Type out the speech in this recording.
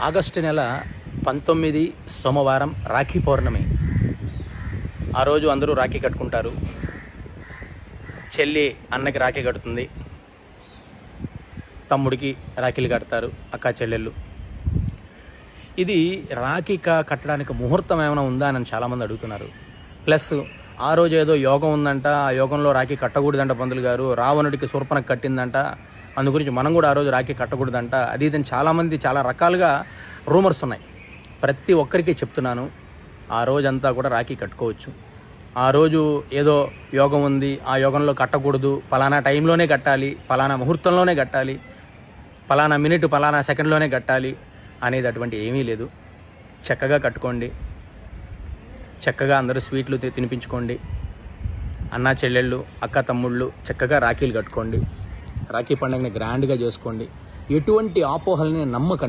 August నెల 19 సోమవారం రాఖీ పౌర్ణమి. ఆ రోజు అందరూ రాఖీ కట్టుకుంటారు. చెల్లి అన్నకి రాఖీ కడుతుంది, తమ్ముడికి రాఖీలు కడతారు అక్క చెల్లెళ్ళు. ఇది రాఖీ కట్టడానికి ముహూర్తం ఏమైనా ఉందా అని చాలామంది అడుగుతున్నారు. ప్లస్ ఆ రోజు ఏదో యోగం ఉందంట, ఆ యోగంలో రాఖీ కట్టకూడదంట పంతులు గారు, రావణుడికి శూర్పణఖ కట్టిందంట, అందు గురించి మనం కూడా ఆ రోజు రాఖీ కట్టకూడదంట, అది ఇదని చాలామంది చాలా రకాలుగా రూమర్స్ ఉన్నాయి. ప్రతి ఒక్కరికి చెప్తున్నాను, ఆ రోజంతా కూడా రాఖీ కట్టుకోవచ్చు. ఆ రోజు ఏదో యోగం ఉంది, ఆ యోగంలో కట్టకూడదు, పలానా టైంలోనే కట్టాలి, పలానా ముహూర్తంలోనే కట్టాలి, పలానా మినిట్ పలానా సెకండ్లోనే కట్టాలి అనేది అటువంటి ఏమీ లేదు. చక్కగా కట్టుకోండి, చక్కగా అందరూ స్వీట్లు తినిపించుకోండి, అన్నా చెల్లెళ్ళు అక్క తమ్ముళ్ళు చక్కగా రాఖీలు కట్టుకోండి, రాఖీ పండుగని గ్రాండ్గా చేసుకోండి. ఎటువంటి అపోహల్ని నమ్మకండి.